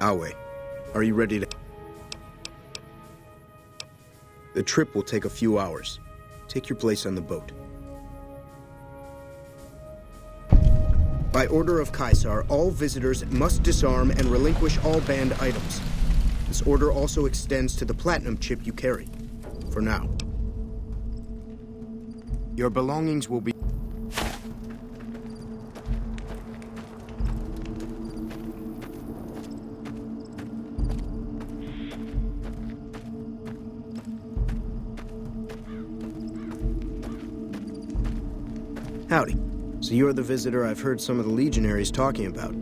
Awe, are you ready to... The trip will take a few hours. Take your place on the boat. By order of Caesar, all visitors must disarm and relinquish all banned items. This order also extends to the platinum chip you carry. For now. Your belongings will be... Howdy. So you're the visitor I've heard some of the legionaries talking about.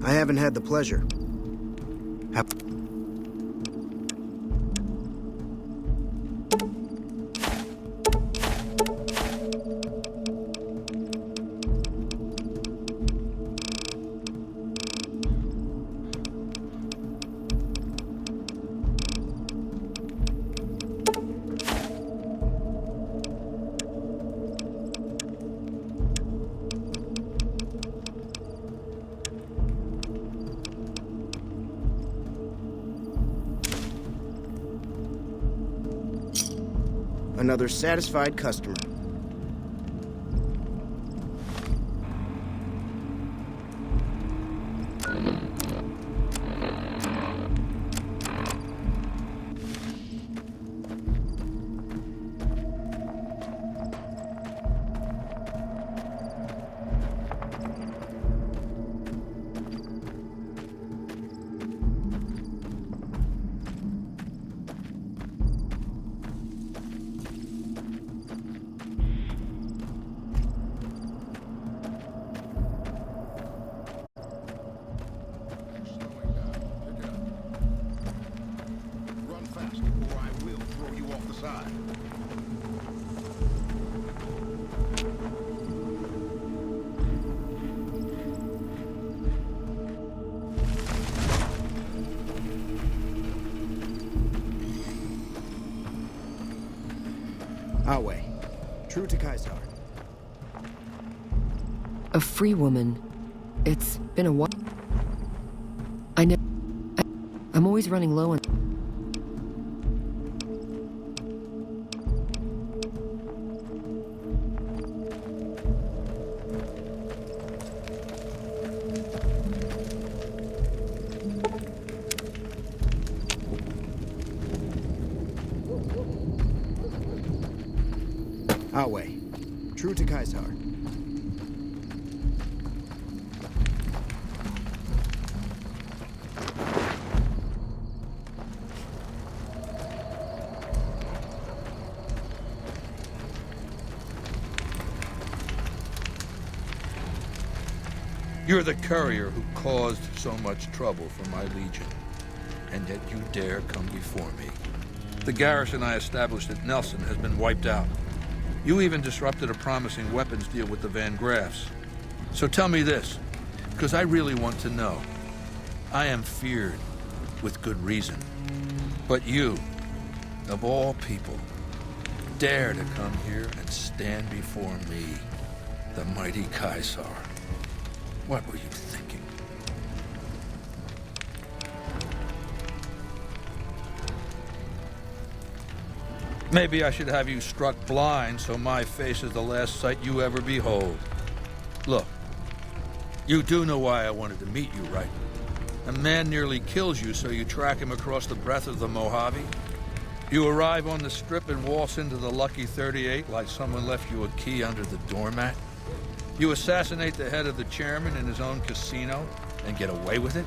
I haven't had the pleasure. Another satisfied customer. Awe, true to Caesar. A free woman. It's been a while. I'm always running low on... Awe, true to Caesar. You're the courier who caused so much trouble for my legion, and yet you dare come before me. The garrison I established at Nelson has been wiped out. You even disrupted a promising weapons deal with the Van Graffs. So tell me this, because I really want to know. I am feared, with good reason. But you, of all people, dare to come here and stand before me, the mighty Caesar. What were you thinking? Maybe I should have you struck blind so my face is the last sight you ever behold. Look, you do know why I wanted to meet you, right? A man nearly kills you, so you track him across the breadth of the Mojave. You arrive on the strip and waltz into the Lucky 38 like someone left you a key under the doormat. You assassinate the head of the chairman in his own casino and get away with it.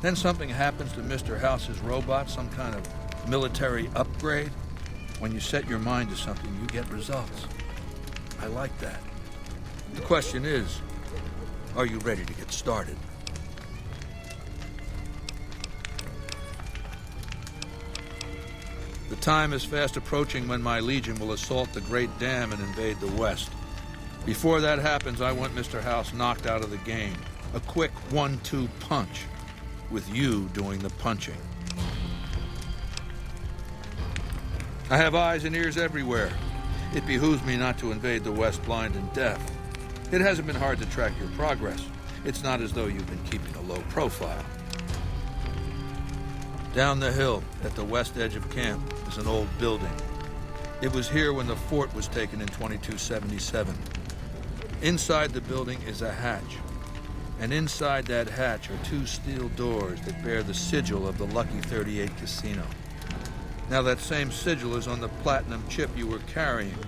Then something happens to Mr. House's robot, some kind of military upgrade. When you set your mind to something, you get results. I like that. The question is, are you ready to get started? The time is fast approaching when my legion will assault the Great Dam and invade the West. Before that happens, I want Mr. House knocked out of the game. A quick 1-2 punch, with you doing the punching. I have eyes and ears everywhere. It behooves me not to invade the West blind and deaf. It hasn't been hard to track your progress. It's not as though you've been keeping a low profile. Down the hill, at the west edge of camp, is an old building. It was here when the fort was taken in 2277. Inside the building is a hatch. And inside that hatch are two steel doors that bear the sigil of the Lucky 38 casino. Now that same sigil is on the platinum chip you were carrying.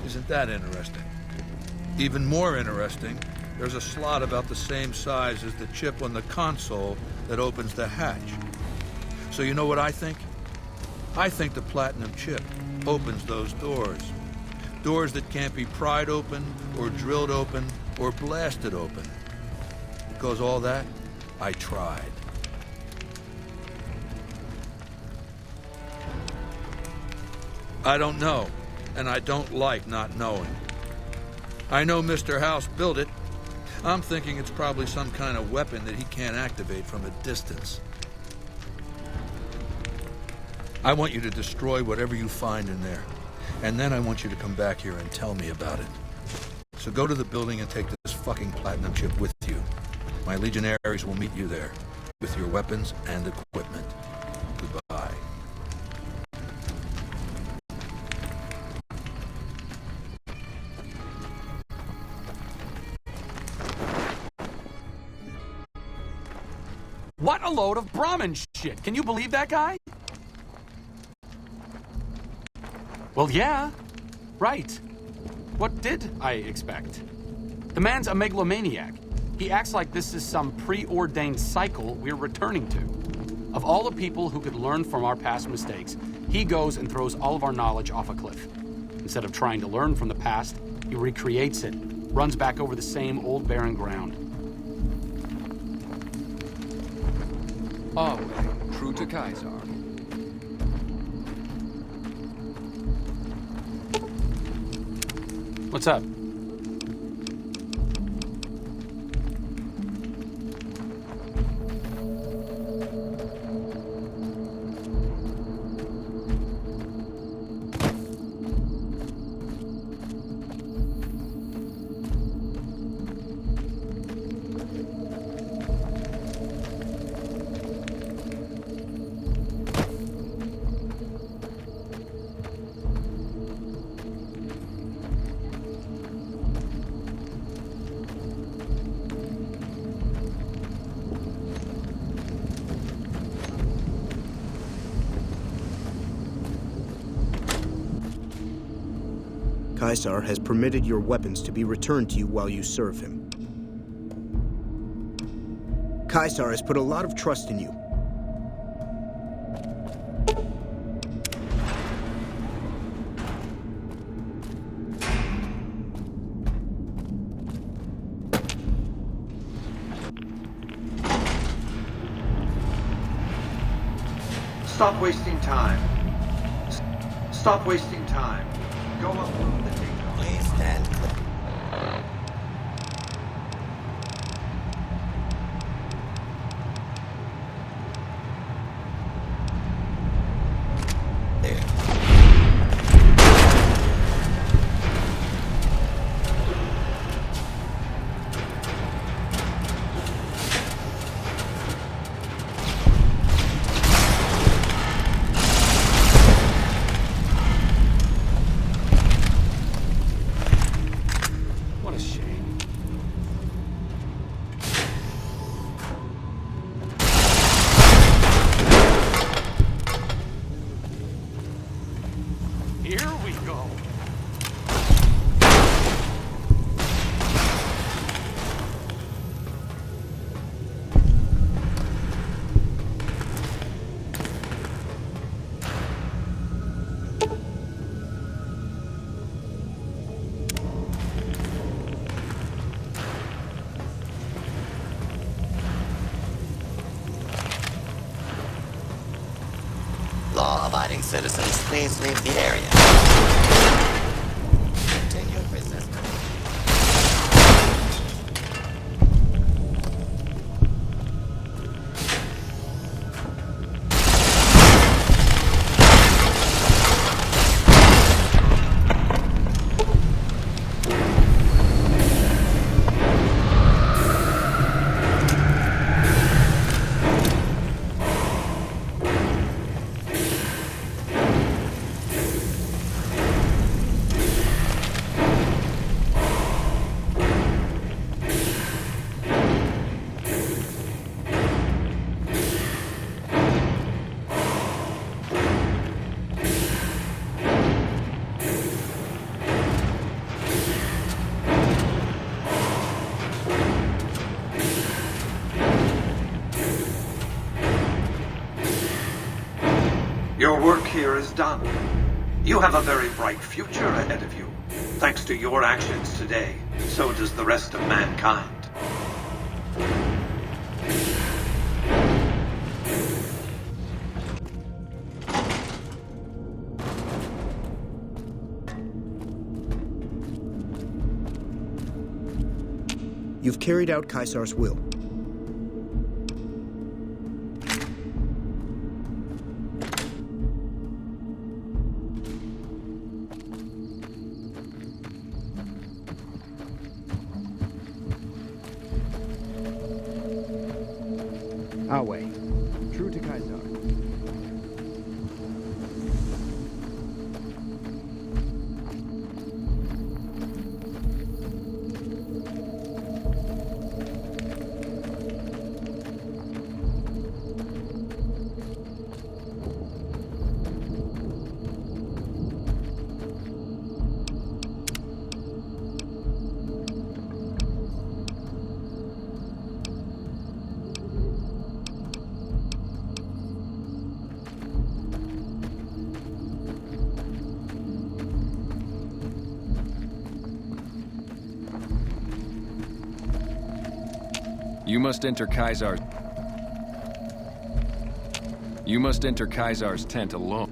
Isn't that interesting? Even more interesting, there's a slot about the same size as the chip on the console that opens the hatch. So you know what I think? I think the platinum chip opens those doors. Doors that can't be pried open, or drilled open, or blasted open. Because all that, I tried. I don't know, and I don't like not knowing. I know Mr. House built it. I'm thinking it's probably some kind of weapon that he can't activate from a distance. I want you to destroy whatever you find in there, and then I want you to come back here and tell me about it. So go to the building and take this fucking platinum chip with you. My legionaries will meet you there, with your weapons and equipment. Goodbye. What a load of Brahmin shit. Can you believe that guy? Well, yeah. Right. What did I expect? The man's a megalomaniac. He acts like this is some preordained cycle we're returning to. Of all the people who could learn from our past mistakes, he goes and throws all of our knowledge off a cliff. Instead of trying to learn from the past, he recreates it, runs back over the same old barren ground. Always true to Kaiser. What's up? Caesar has permitted your weapons to be returned to you while you serve him. Caesar has put a lot of trust in you. Stop wasting time. Stop wasting time. Go upload the data. Please stand clear. There. What a shame. Here we go. Law-abiding citizens, please leave the area. Continue business. Your work here is done. You have a very bright future ahead of you. Thanks to your actions today, so does the rest of mankind. You've carried out Caesar's will. Our way. True to Caesar. You must enter Caesar's... You must enter Caesar's tent alone.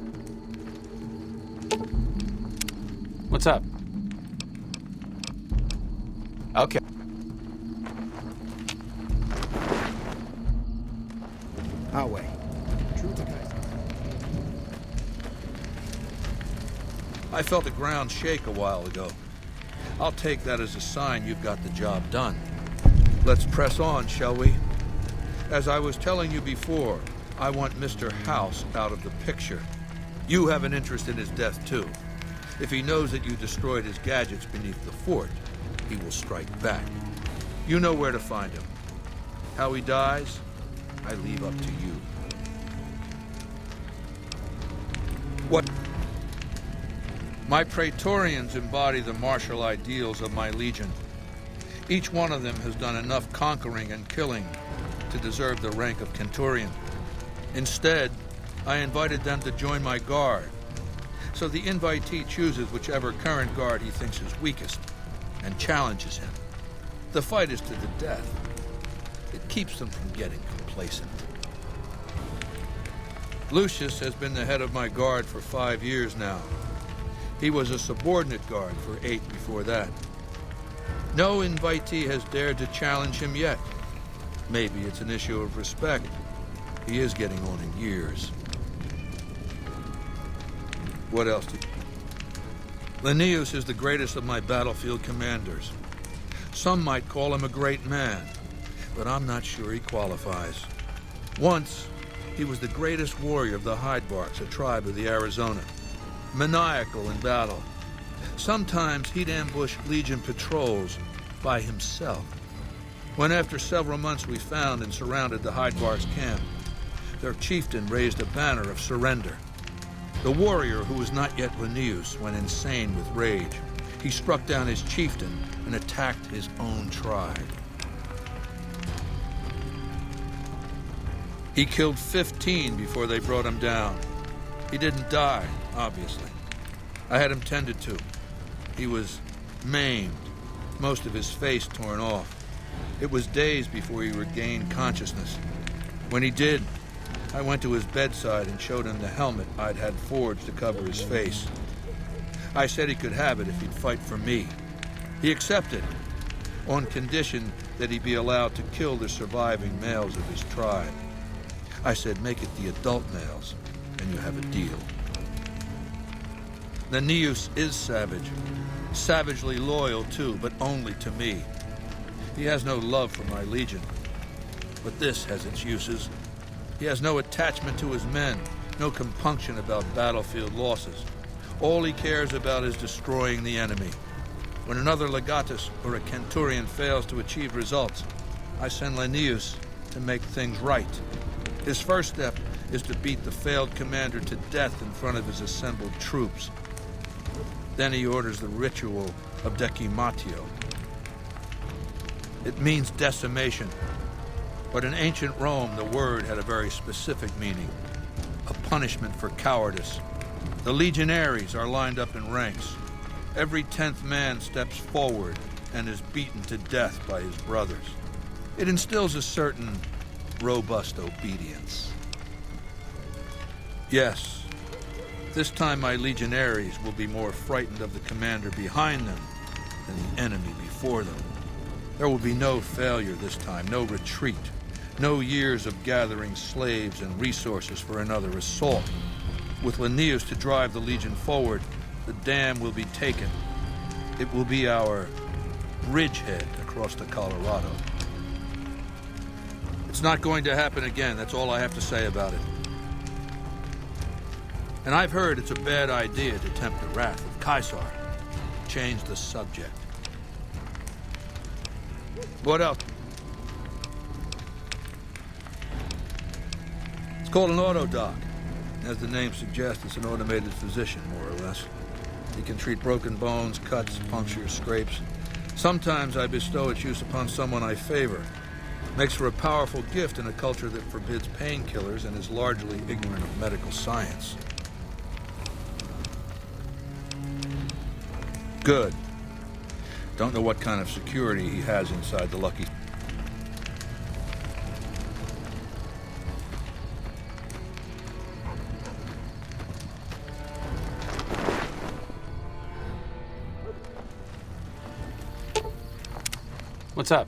What's up? Okay. Our way. True to Caesar. I felt the ground shake a while ago. I'll take that as a sign you've got the job done. Let's press on, shall we? As I was telling you before, I want Mr. House out of the picture. You have an interest in his death, too. If he knows that you destroyed his gadgets beneath the fort, he will strike back. You know where to find him. How he dies, I leave up to you. What? My Praetorians embody the martial ideals of my legion. Each one of them has done enough conquering and killing to deserve the rank of Centurion. Instead, I invited them to join my guard. So the invitee chooses whichever current guard he thinks is weakest and challenges him. The fight is to the death. It keeps them from getting complacent. Lucius has been the head of my guard for 5 years now. He was a subordinate guard for 8 before that. No invitee has dared to challenge him yet. Maybe it's an issue of respect. He is getting on in years. What else do you... Linnaeus is the greatest of my battlefield commanders. Some might call him a great man, but I'm not sure he qualifies. Once, he was the greatest warrior of the Hydebarks, a tribe of the Arizona. Maniacal in battle. Sometimes he'd ambush Legion patrols by himself. When after several months we found and surrounded the Hydebarks camp, their chieftain raised a banner of surrender. The warrior, who was not yet Linnaeus, went insane with rage. He struck down his chieftain and attacked his own tribe. He killed 15 before they brought him down. He didn't die, obviously. I had him tended to. He was maimed, most of his face torn off. It was days before he regained consciousness. When he did, I went to his bedside and showed him the helmet I'd had forged to cover his face. I said he could have it if he'd fight for me. He accepted, on condition that he be allowed to kill the surviving males of his tribe. I said, make it the adult males, and you have a deal. Linnaeus is savage. Savagely loyal, too, but only to me. He has no love for my legion. But this has its uses. He has no attachment to his men, no compunction about battlefield losses. All he cares about is destroying the enemy. When another legatus or a centurion fails to achieve results, I send Linnaeus to make things right. His first step is to beat the failed commander to death in front of his assembled troops. Then he orders the ritual of decimatio. It means decimation, but in ancient Rome the word had a very specific meaning. a punishment for cowardice. The legionaries are lined up in ranks. Every 10th man steps forward and is beaten to death by his brothers. It instills a certain robust obedience. Yes, this time my legionaries will be more frightened of the commander behind them than the enemy before them. There will be no failure this time, no retreat, no years of gathering slaves and resources for another assault. With Linnaeus to drive the Legion forward, the dam will be taken. It will be our bridgehead across the Colorado. It's not going to happen again, that's all I have to say about it. And I've heard it's a bad idea to tempt the wrath of Caesar. Change the subject. What else? It's called an autodoc. As the name suggests, it's an automated physician, more or less. He can treat broken bones, cuts, punctures, scrapes. Sometimes I bestow its use upon someone I favor. Makes for a powerful gift in a culture that forbids painkillers and is largely ignorant of medical science. Good. Don't know what kind of security he has inside the Lucky. What's up?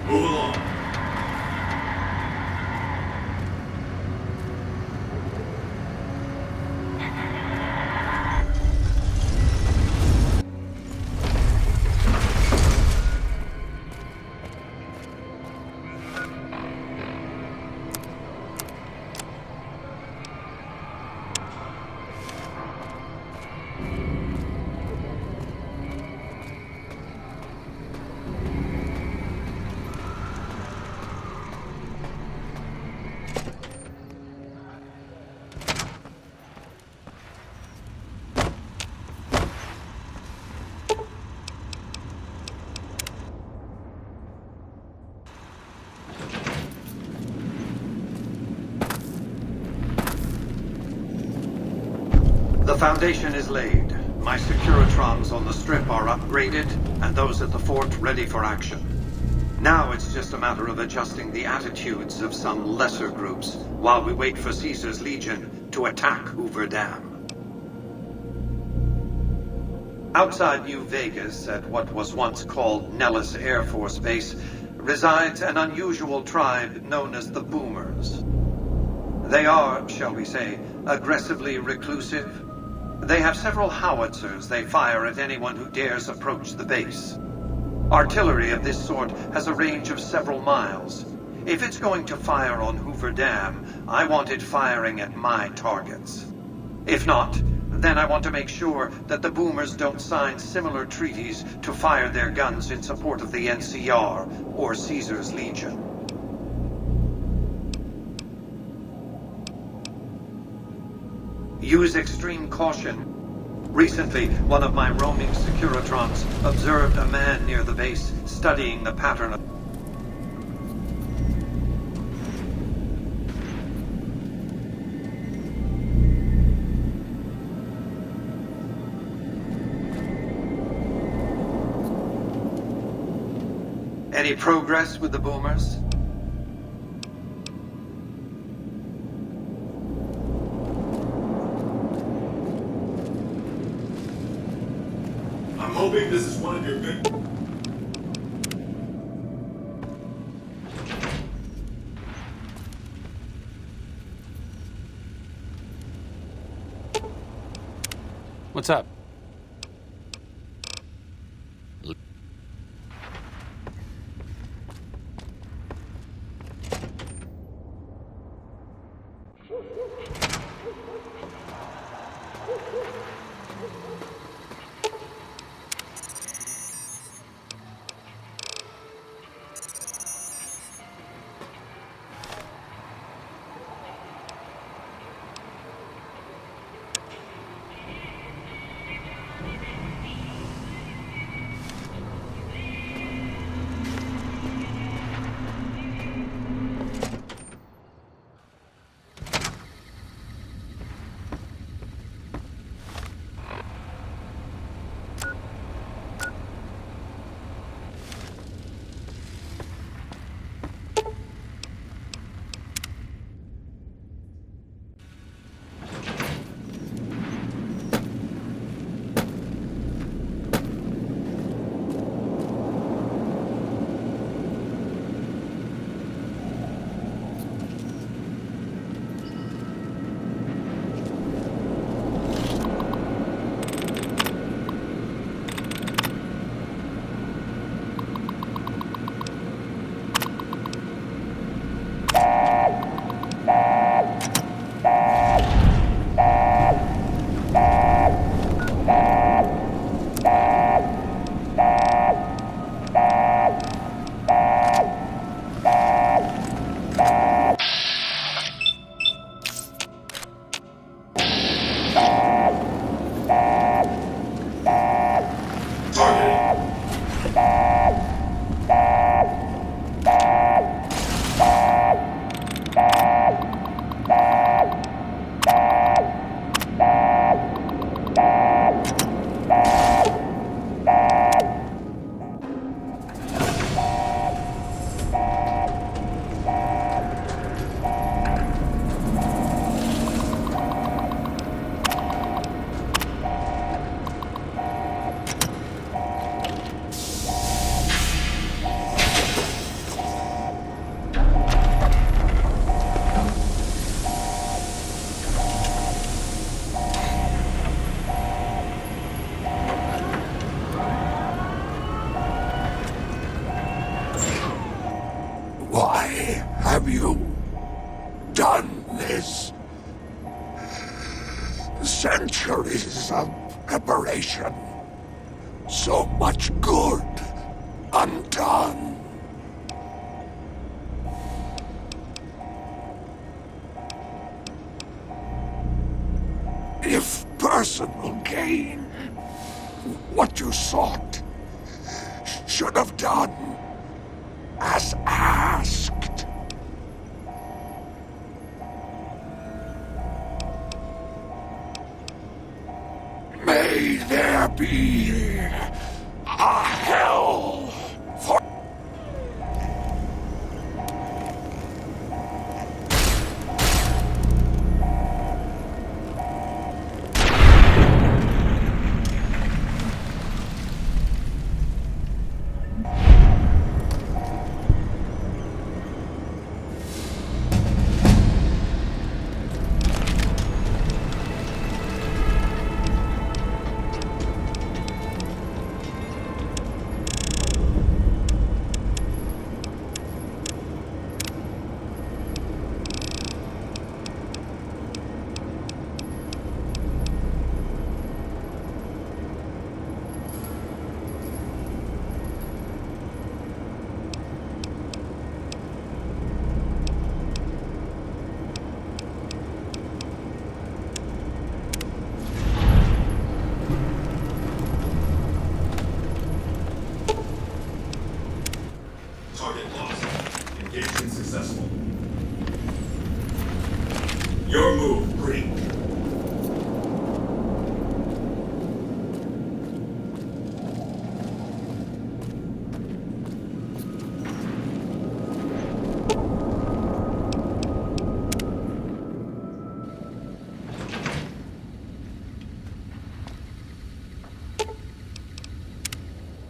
Move along. The foundation is laid. My Securitrons on the strip are upgraded, and those at the fort ready for action. Now it's just a matter of adjusting the attitudes of some lesser groups while we wait for Caesar's Legion to attack Hoover Dam. Outside New Vegas, at what was once called Nellis Air Force Base, resides an unusual tribe known as the Boomers. They are, shall we say, aggressively reclusive. They have several howitzers they fire at anyone who dares approach the base. Artillery of this sort has a range of several miles. If it's going to fire on Hoover Dam, I want it firing at my targets. If not, then I want to make sure that the Boomers don't sign similar treaties to fire their guns in support of the NCR or Caesar's Legion. Use extreme caution. Recently, one of my roaming Securitrons observed a man near the base studying the pattern of... Any progress with the Boomers? I'm hoping this is one of your good... What's up? Why have you done this? Centuries of preparation. So much good undone. If personal gain, what you sought, should have done as asked. May there be a hell for... Target lost. Engagement successful. Your move, Bree.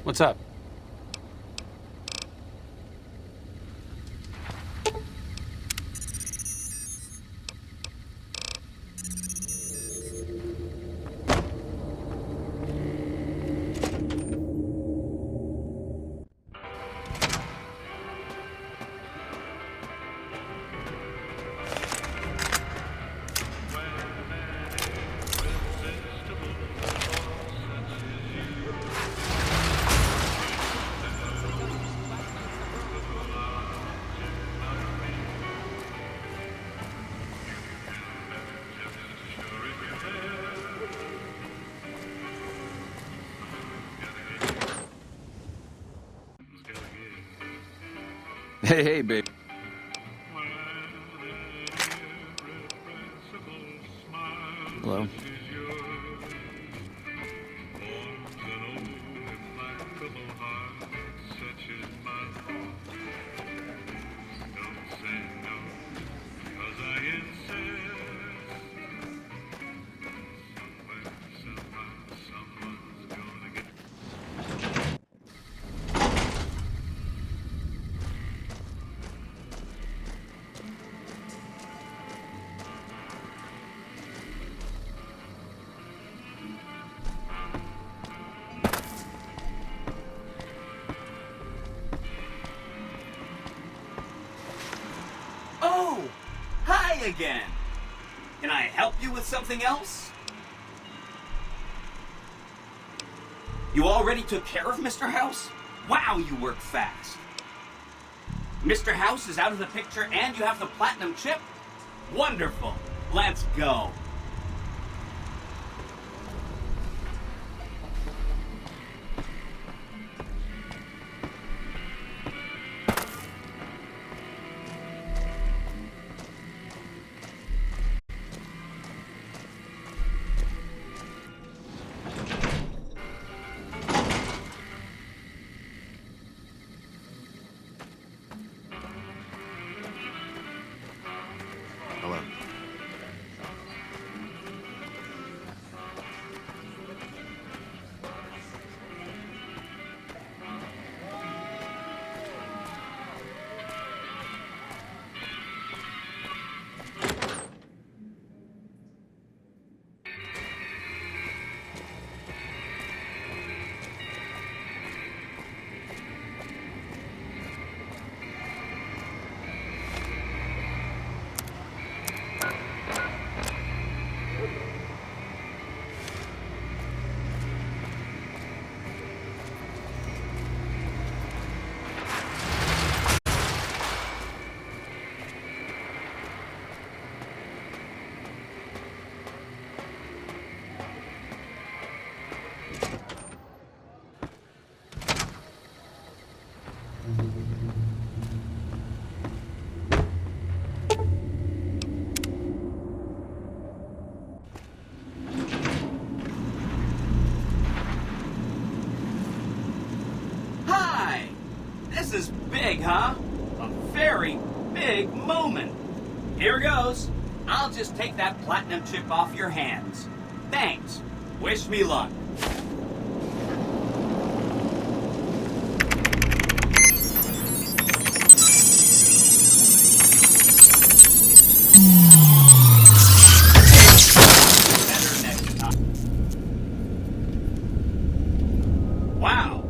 What's up? Hey, babe. Hello. Oh! Hi again! Can I help you with something else? You already took care of Mr. House? Wow, you work fast. Mr. House is out of the picture and you have the platinum chip? Wonderful. Let's go. Hello. big, huh? A very big moment. Here goes. I'll just take that platinum chip off your hands. Thanks. Wish me luck. Better next time. Wow.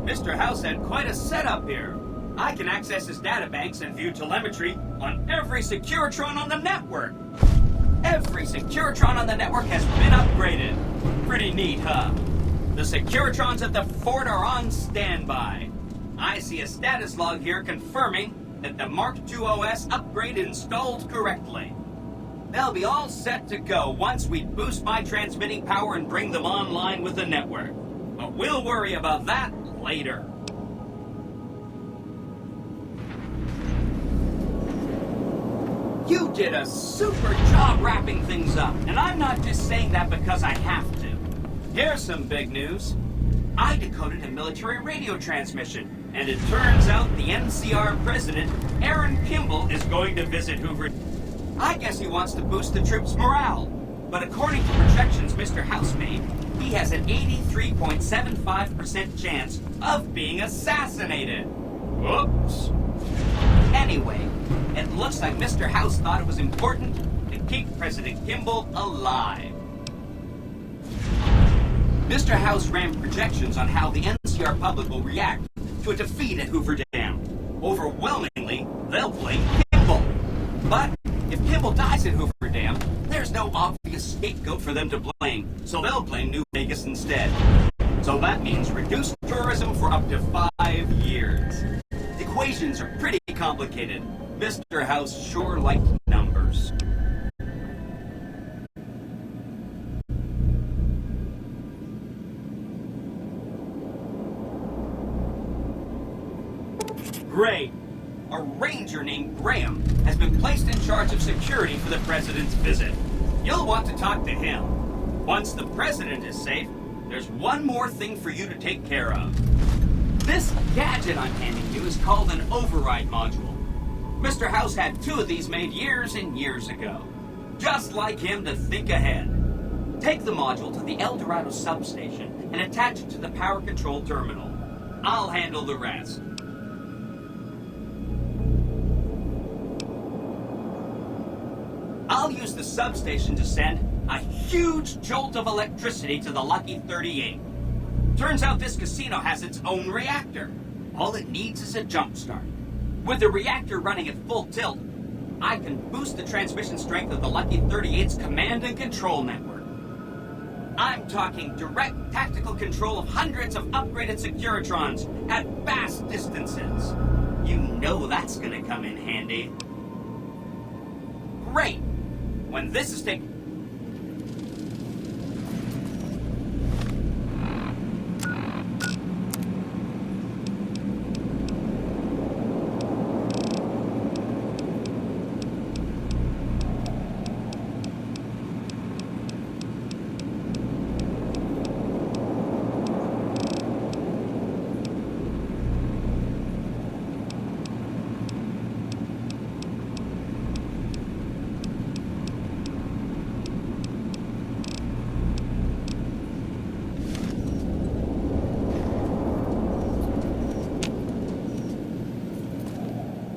Mr. House had quite a setup here. I can access his databanks and view telemetry on every Securitron on the network. Every Securitron on the network has been upgraded. Pretty neat, huh? The Securitrons at the fort are on standby. I see a status log here confirming that the Mark II OS upgrade installed correctly. They'll be all set to go once we boost my transmitting power and bring them online with the network. But we'll worry about that later. You did a super job wrapping things up, and I'm not just saying that because I have to. Here's some big news. I decoded a military radio transmission, and it turns out the NCR president, Aaron Kimball, is going to visit Hoover. I guess he wants to boost the troops' morale, but according to projections Mr. House made, he has an 83.75% chance of being assassinated. Whoops. Anyway, it looks like Mr. House thought it was important to keep President Kimball alive. Mr. House ran projections on how the NCR public will react to a defeat at Hoover Dam. Overwhelmingly, they'll blame Kimball. But if Kimball dies at Hoover Dam, there's no obvious scapegoat for them to blame, so they'll blame New Vegas instead. So that means reduced tourism for up to 5 years. The equations are pretty complicated. Mr. House sure liked numbers. Great. A ranger named Graham has been placed in charge of security for the president's visit. You'll want to talk to him. Once the president is safe, there's one more thing for you to take care of. This gadget I'm handing you is called an override module. Mr. House had 2 of these made years and years ago. Just like him to think ahead. Take the module to the El Dorado substation and attach it to the power control terminal. I'll handle the rest. I'll use the substation to send a huge jolt of electricity to the Lucky 38. Turns out this casino has its own reactor. All it needs is a jump start. With the reactor running at full tilt, I can boost the transmission strength of the Lucky 38's command and control network. I'm talking direct tactical control of hundreds of upgraded Securitrons at vast distances. You know that's gonna come in handy. Great! When this is taken...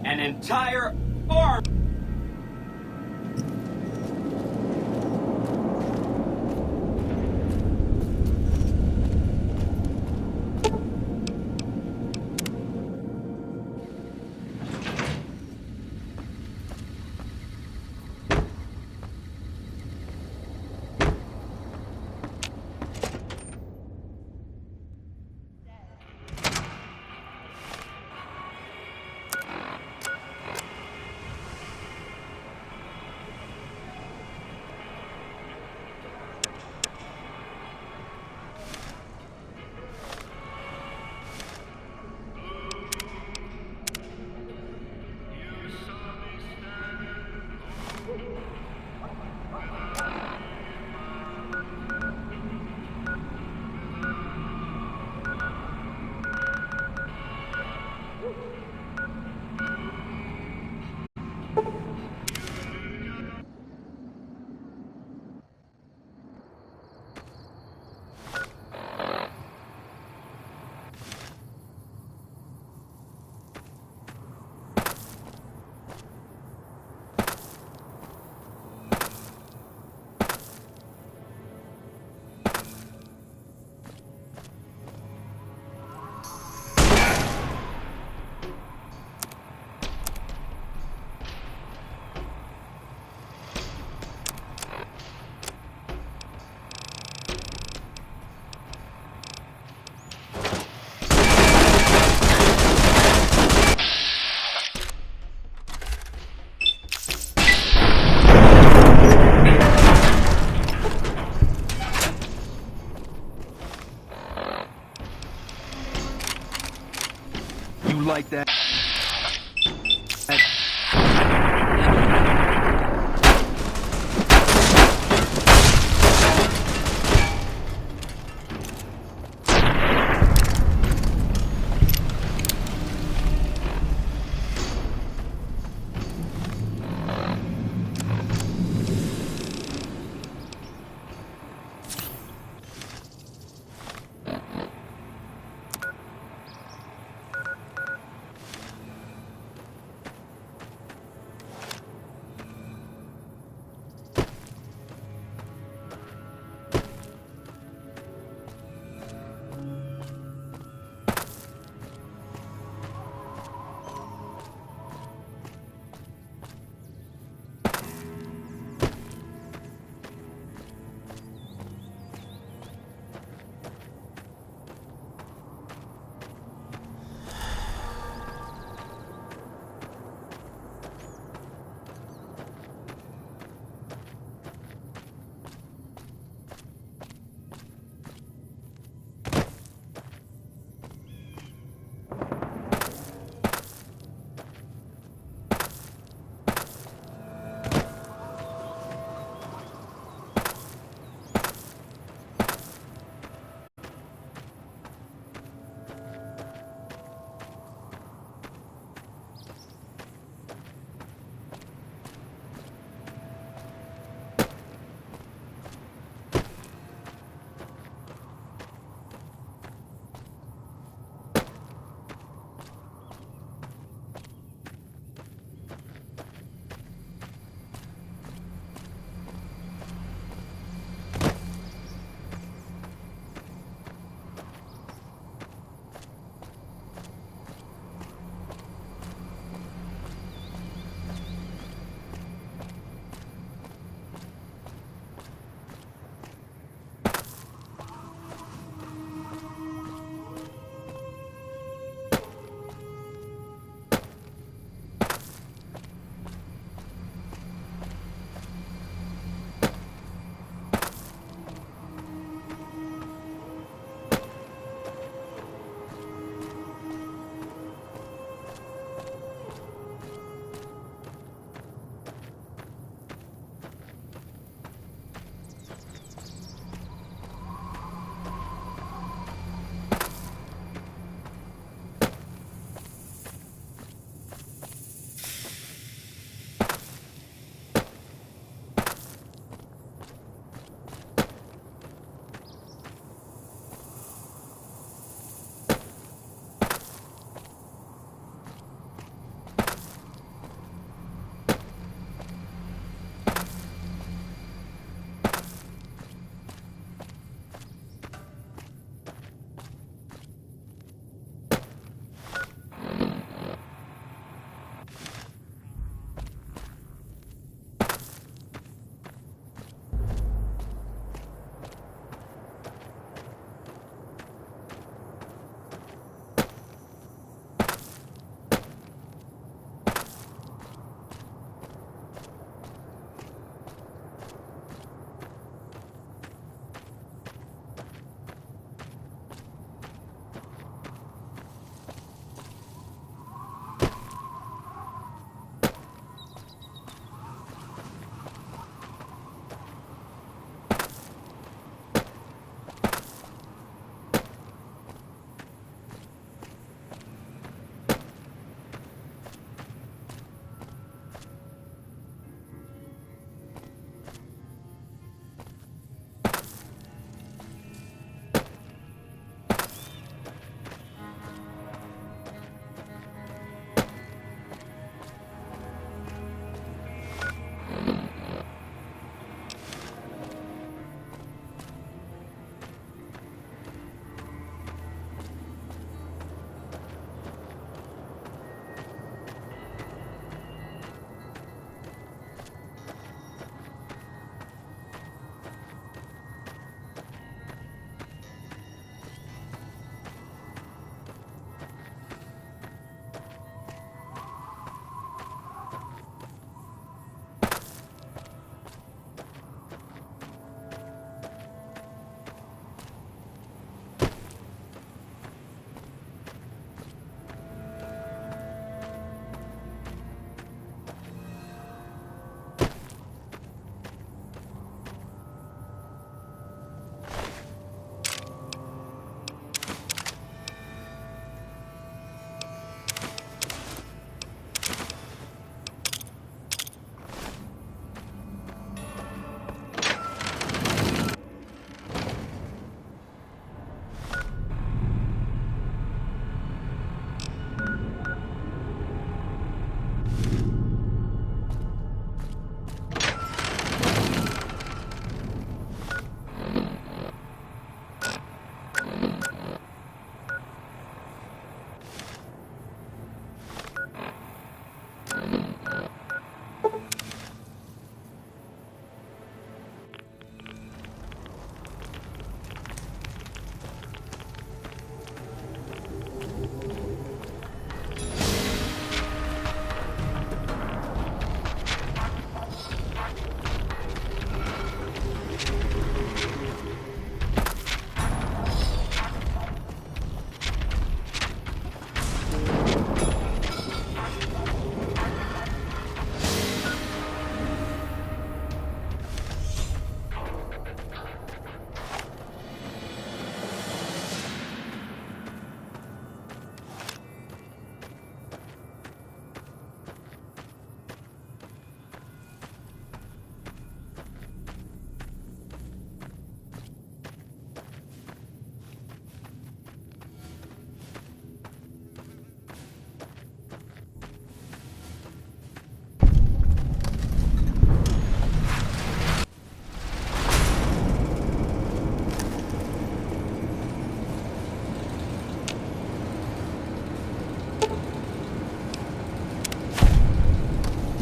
An entire arm.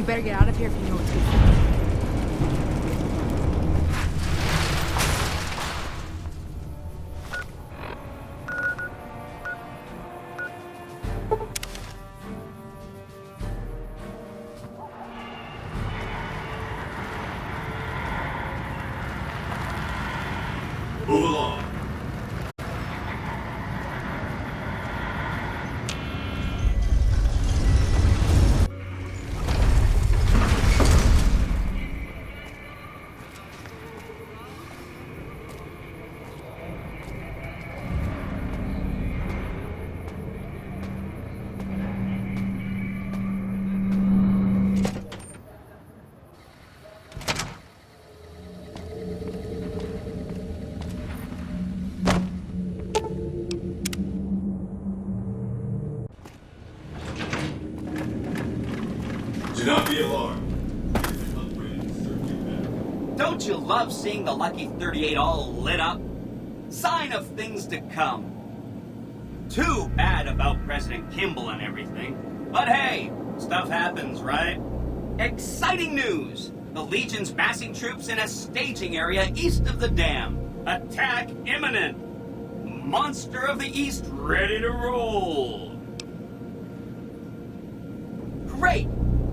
You better get out of here if you know what's good. Move along. Do not be alarmed. Don't you love seeing the Lucky 38 all lit up? Sign of things to come. Too bad about President Kimball and everything. But hey, stuff happens, right? Exciting news! The Legion's massing troops in a staging area east of the dam. Attack imminent! Monster of the East ready to roll! Great!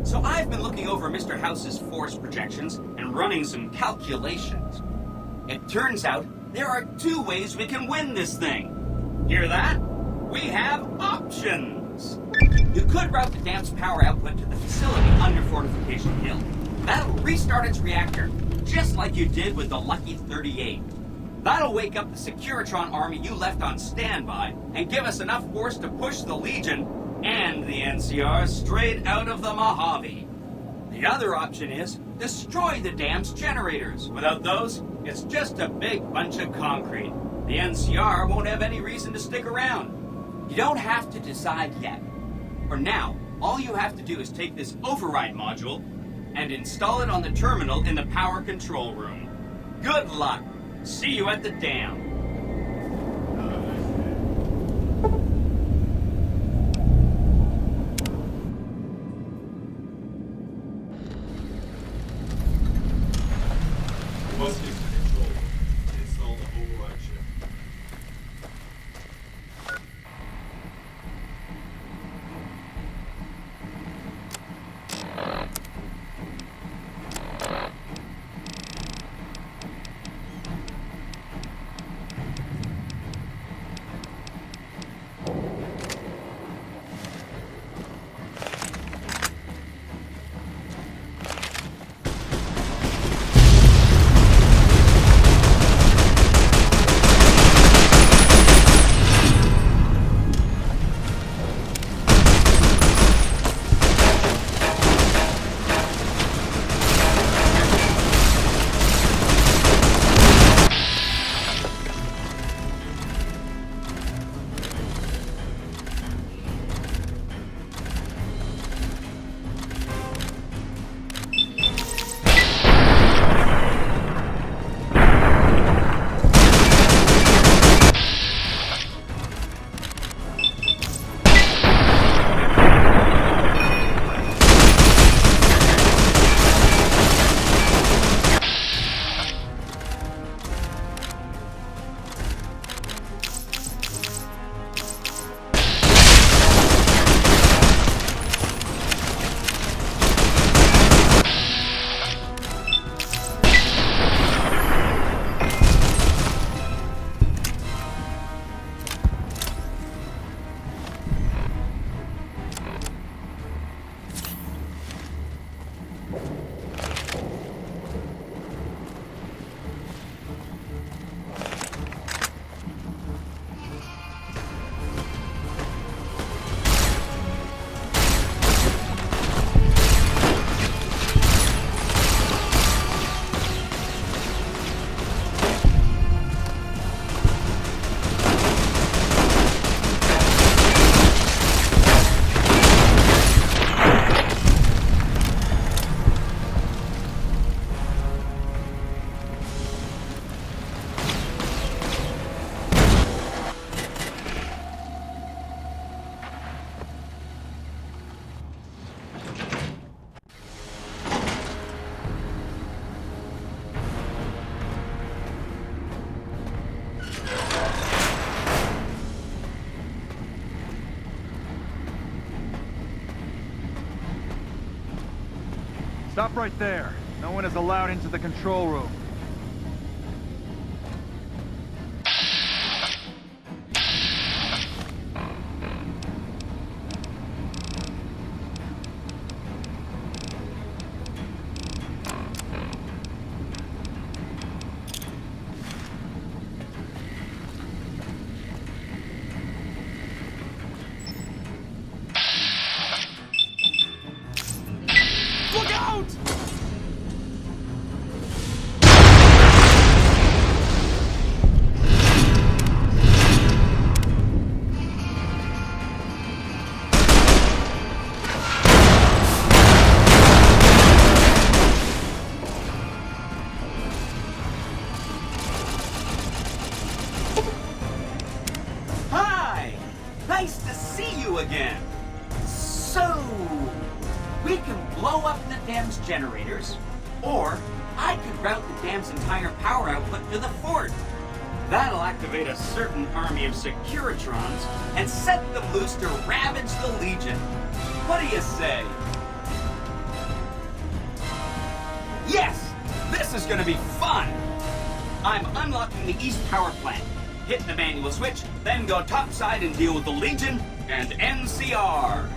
So I've been looking over Mr. House's force projections and running some calculations. It turns out there are 2 ways we can win this thing. Hear that? We have options! You could route the dam's power output to the facility under Fortification Hill. That'll restart its reactor, just like you did with the Lucky 38. That'll wake up the Securitron army you left on standby and give us enough force to push the Legion and the NCR straight out of the Mojave. The other option is destroy the dam's generators. Without those, it's just a big bunch of concrete. The NCR won't have any reason to stick around. You don't have to decide yet. For now, all you have to do is take this override module and install it on the terminal in the power control room. Good luck. See you at the dam. Must get to control. Install the override chip. Stop right there. No one is allowed into the control room. Look out! Hi! Nice to see you again. So, we can blow up the dam's generators, or I could route the dam's entire power output to the fort. That'll activate a certain army of Securitrons and set them loose to ravage the Legion. What do you say? Yes! This is gonna be fun! I'm unlocking the East Power Plant. Hit the manual switch, then go topside and deal with the Legion and NCR.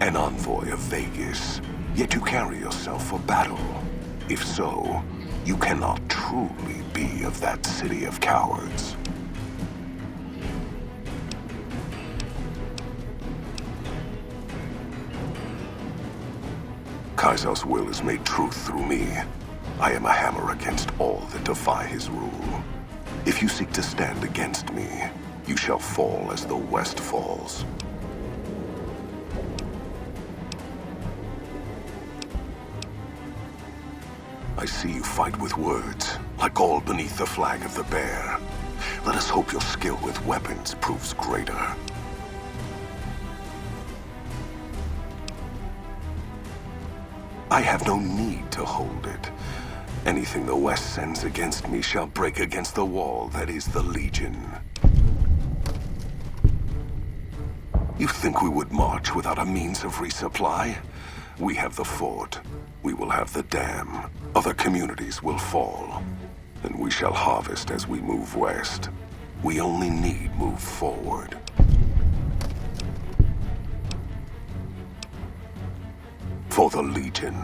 An envoy of Vegas, yet you carry yourself for battle. If so, you cannot truly be of that city of cowards. Kaiser's will is made truth through me. I am a hammer against all that defy his rule. If you seek to stand against me, you shall fall as the West falls. I see you fight with words, like all beneath the flag of the bear. Let us hope your skill with weapons proves greater. I have no need to hold it. Anything the West sends against me shall break against the wall that is the Legion. You think we would march without a means of resupply? We have the fort. We will have the dam. Other communities will fall. And we shall harvest as we move west. We only need move forward. For the Legion.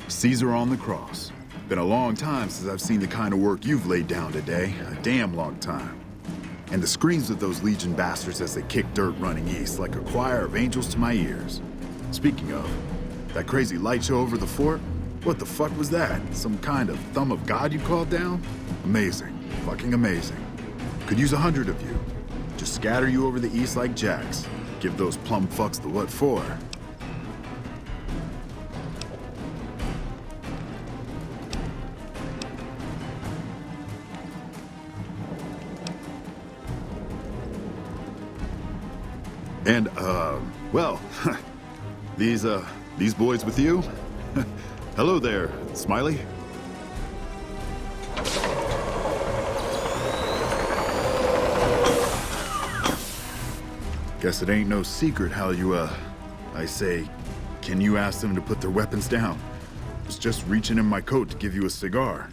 Caesar on the cross. Been a long time since I've seen the kind of work you've laid down today. A damn long time. And the screams of those Legion bastards as they kick dirt running east like a choir of angels to my ears. Speaking of, that crazy light show over the fort? What the fuck was that? Some kind of thumb of God you called down? Amazing. Fucking amazing. Could use 100 of you. Just scatter you over the east like jacks. Give those plum fucks the what for. And, well, these boys with you? Hello there, Smiley. Guess it ain't no secret how you, I say, can you ask them to put their weapons down? Was just reaching in my coat to give you a cigar.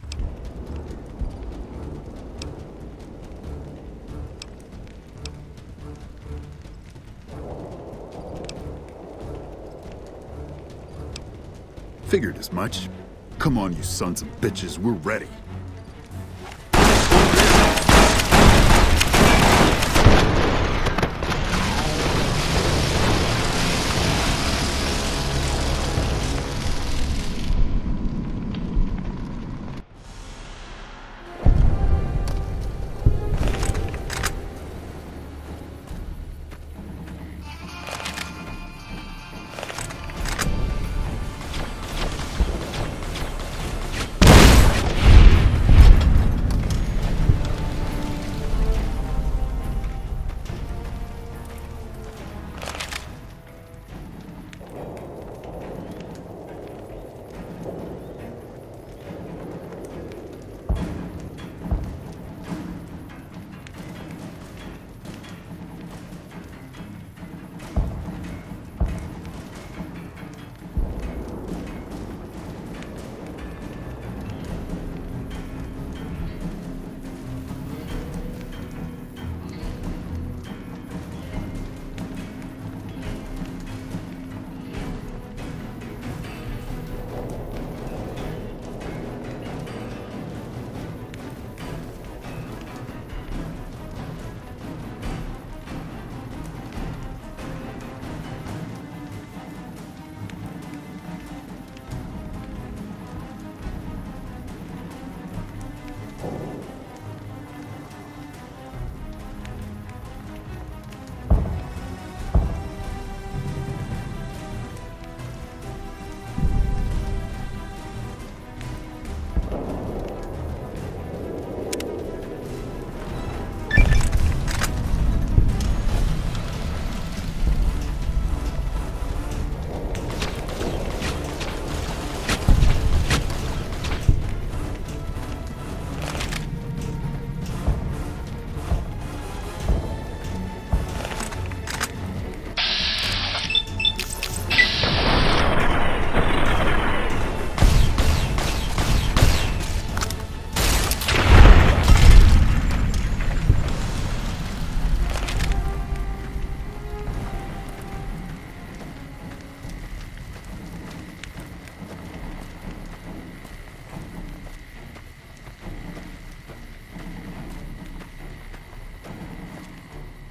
Figured as much. Come on, you sons of bitches, we're ready.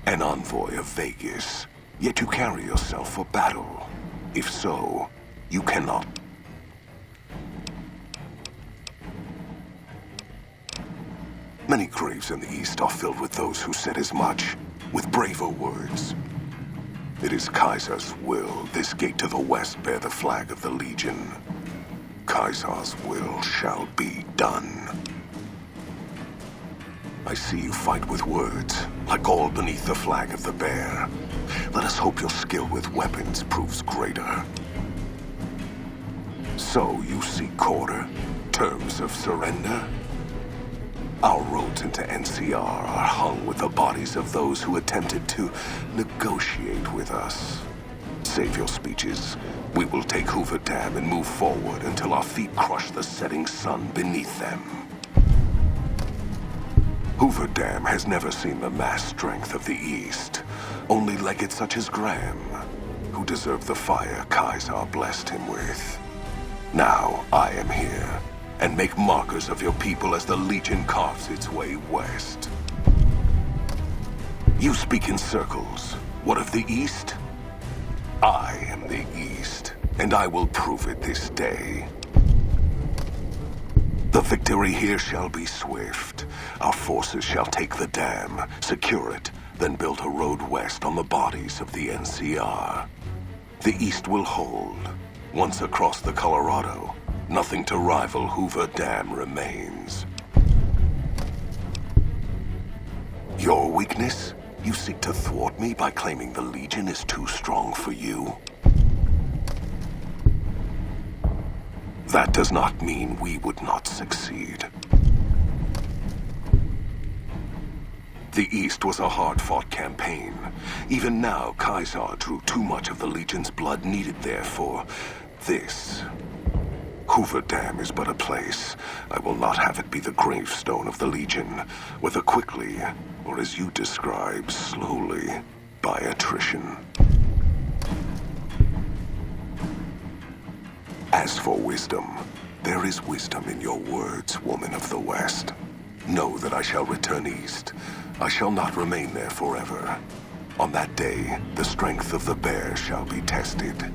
An envoy of Vegas, yet you carry yourself for battle. If so, you cannot. Many graves in the East are filled with those who said as much, with braver words. It is Kaiser's will this gate to the west bear the flag of the Legion. Kaiser's will shall be done. I see you fight with words, like all beneath the flag of the bear. Let us hope your skill with weapons proves greater. So you seek quarter, terms of surrender? Our roads into NCR are hung with the bodies of those who attempted to negotiate with us. Save your speeches. We will take Hoover Dam and move forward until our feet crush the setting sun beneath them. Hoover Dam has never seen the mass strength of the East. Only legates such as Graham, who deserve the fire Kaiser blessed him with. Now I am here, and make markers of your people as the Legion carves its way west. You speak in circles. What of the East? I am the East, and I will prove it this day. The victory here shall be swift. Our forces shall take the dam, secure it, then build a road west on the bodies of the NCR. The East will hold. Once across the Colorado, nothing to rival Hoover Dam remains. Your weakness? You seek to thwart me by claiming the Legion is too strong for you? That does not mean we would not succeed. The East was a hard-fought campaign. Even now, Kaiser drew too much of the Legion's blood needed there for this. Hoover Dam is but a place. I will not have it be the gravestone of the Legion, whether quickly, or as you describe, slowly, by attrition. As for wisdom, there is wisdom in your words, woman of the West. Know that I shall return east. I shall not remain there forever. On that day, the strength of the bear shall be tested.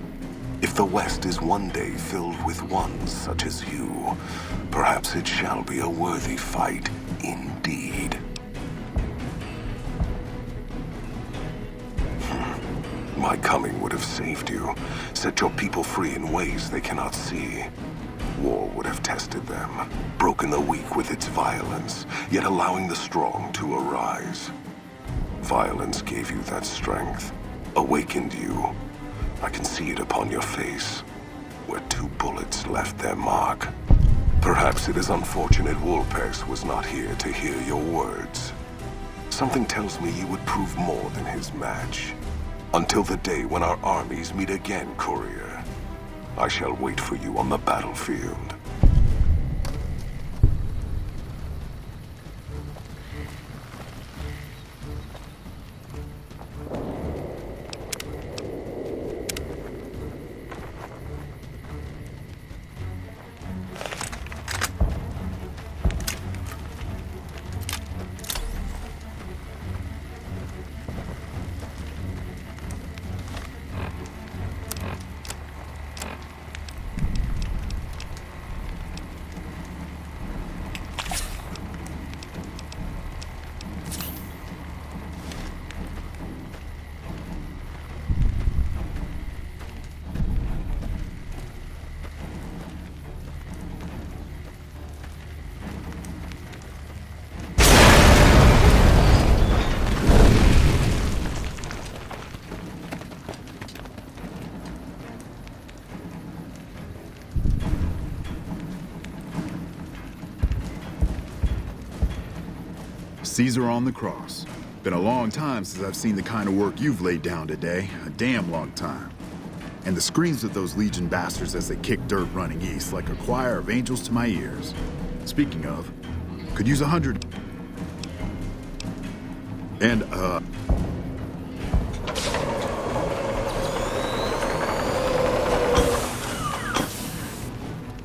If the West is one day filled with ones such as you, perhaps it shall be a worthy fight indeed. My coming would have saved you, set your people free in ways they cannot see. War would have tested them, broken the weak with its violence, yet allowing the strong to arise. Violence gave you that strength, awakened you. I can see it upon your face, where 2 bullets left their mark. Perhaps it is unfortunate Wolpers was not here to hear your words. Something tells me you would prove more than his match. Until the day when our armies meet again, courier, I shall wait for you on the battlefield. Caesar on the cross. Been a long time since I've seen the kind of work you've laid down today. A damn long time. And the screams of those Legion bastards as they kick dirt running east like a choir of angels to my ears. Speaking of, could use 100. And,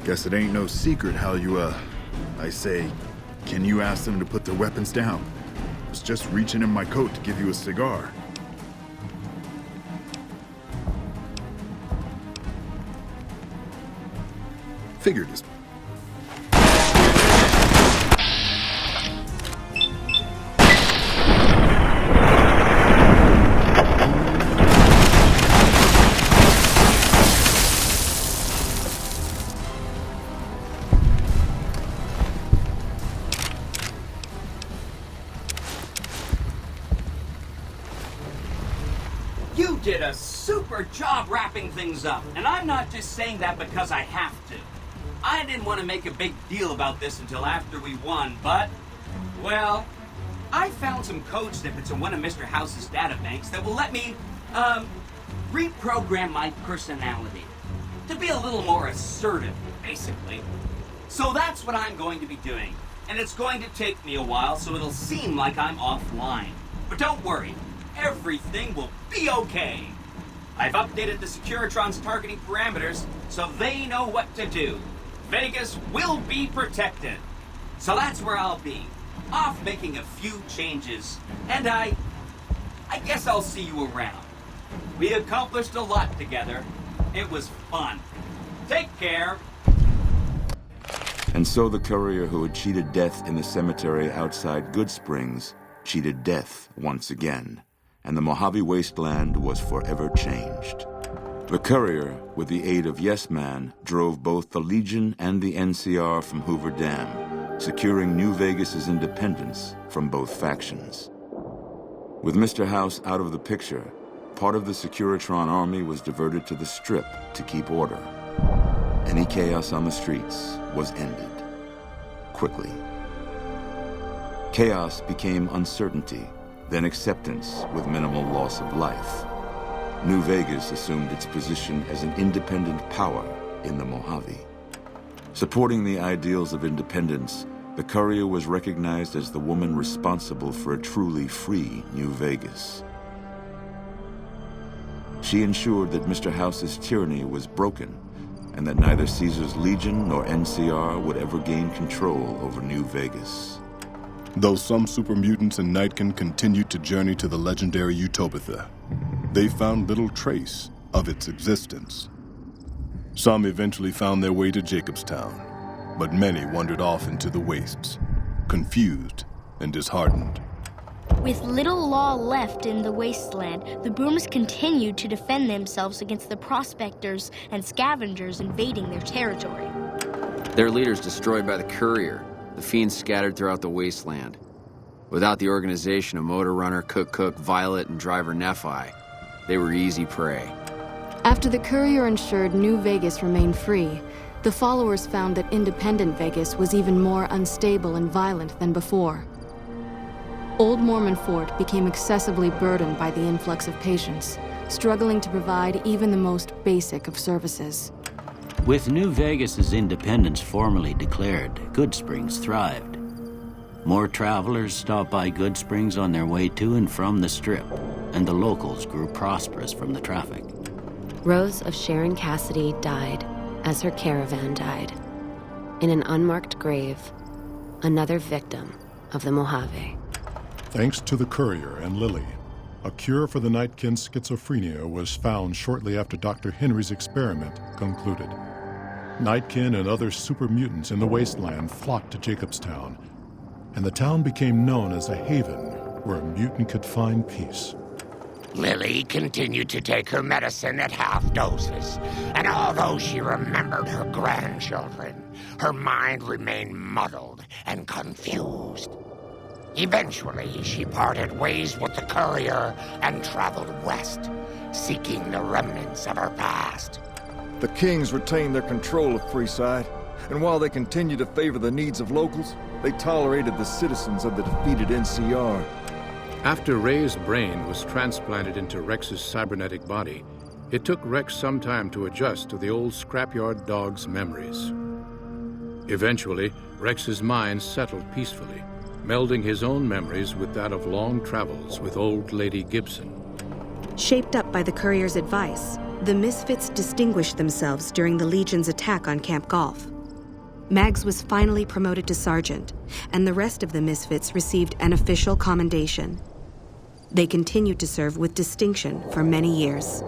guess it ain't no secret how you, I say, can you ask them to put their weapons down? I was just reaching in my coat to give you a cigar. Figured as... You did a super job wrapping things up, and I'm not just saying that because I have to. I didn't want to make a big deal about this until after we won, but, well, I found some code snippets in one of Mr. House's databanks that will let me, reprogram my personality to be a little more assertive, basically. So that's what I'm going to be doing, and it's going to take me a while, so it'll seem like I'm offline. But don't worry. Everything will be okay. I've updated the Securitron's targeting parameters so they know what to do. Vegas will be protected. So that's where I'll be. Off making a few changes. And I guess I'll see you around. We accomplished a lot together. It was fun. Take care. And so the courier who had cheated death in the cemetery outside Good Springs cheated death once again. And the Mojave wasteland was forever changed. The courier, with the aid of Yes Man, drove both the Legion and the NCR from Hoover Dam, securing New Vegas's independence from both factions. With Mr. House out of the picture, part of the Securitron army was diverted to the Strip to keep order. Any chaos on the streets was ended. Quickly. Chaos became uncertainty, then acceptance with minimal loss of life. New Vegas assumed its position as an independent power in the Mojave. Supporting the ideals of independence, the courier was recognized as the woman responsible for a truly free New Vegas. She ensured that Mr. House's tyranny was broken and that neither Caesar's Legion nor NCR would ever gain control over New Vegas. Though some super mutants in Nightkin continued to journey to the legendary Utopia, they found little trace of its existence. Some eventually found their way to Jacobstown, but many wandered off into the wastes, confused and disheartened. With little law left in the wasteland, the Boomers continued to defend themselves against the prospectors and scavengers invading their territory. Their leaders destroyed by the courier, the fiends scattered throughout the wasteland. Without the organization of Motor Runner, Cook, Violet, and Driver Nephi, they were easy prey. After the courier ensured New Vegas remained free, the followers found that independent Vegas was even more unstable and violent than before. Old Mormon Fort became excessively burdened by the influx of patients, struggling to provide even the most basic of services. With New Vegas's independence formally declared, Good Springs thrived. More travelers stopped by Good Springs on their way to and from the Strip, and the locals grew prosperous from the traffic. Rose of Sharon Cassidy died as her caravan died. In an unmarked grave, another victim of the Mojave. Thanks to the courier and Lily, a cure for the Nightkin schizophrenia was found shortly after Dr. Henry's experiment concluded. Nightkin and other super mutants in the wasteland flocked to Jacobstown, and the town became known as a haven where a mutant could find peace. Lily continued to take her medicine at half doses, and although she remembered her grandchildren, her mind remained muddled and confused. Eventually, she parted ways with the courier and traveled west, seeking the remnants of her past. The Kings retained their control of Freeside, and while they continued to favor the needs of locals, they tolerated the citizens of the defeated NCR. After Ray's brain was transplanted into Rex's cybernetic body, it took Rex some time to adjust to the old scrapyard dog's memories. Eventually, Rex's mind settled peacefully, melding his own memories with that of long travels with old Lady Gibson. Shaped up by the courier's advice, the Misfits distinguished themselves during the Legion's attack on Camp Golf. Mags was finally promoted to sergeant, and the rest of the Misfits received an official commendation. They continued to serve with distinction for many years.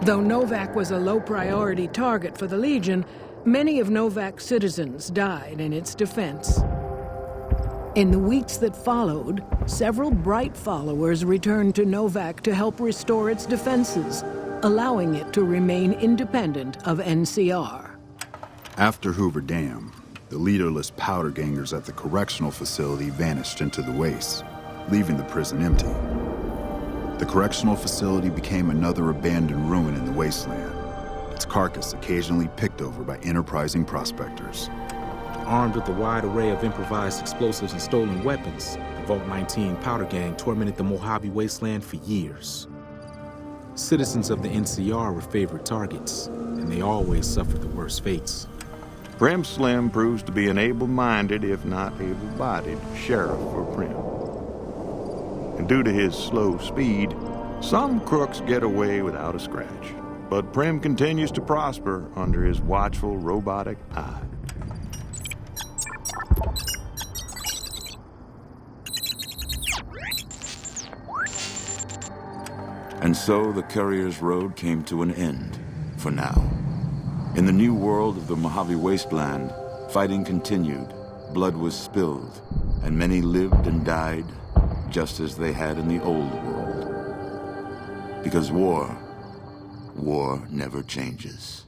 Though Novak was a low-priority target for the Legion, many of Novak's citizens died in its defense. In the weeks that followed, several bright followers returned to Novak to help restore its defenses, allowing it to remain independent of NCR. After Hoover Dam, the leaderless powder gangers at the correctional facility vanished into the wastes, leaving the prison empty. The correctional facility became another abandoned ruin in the wasteland, its carcass occasionally picked over by enterprising prospectors. Armed with a wide array of improvised explosives and stolen weapons, the Vault 19 powder gang tormented the Mojave wasteland for years. Citizens of the NCR were favored targets, and they always suffered the worst fates. Prim Slim proves to be an able-minded, if not able-bodied, sheriff for Prim. And due to his slow speed, some crooks get away without a scratch. But Prim continues to prosper under his watchful, robotic eye. And so the courier's road came to an end, for now. In the new world of the Mojave Wasteland, fighting continued, blood was spilled, and many lived and died just as they had in the old world. Because war never changes.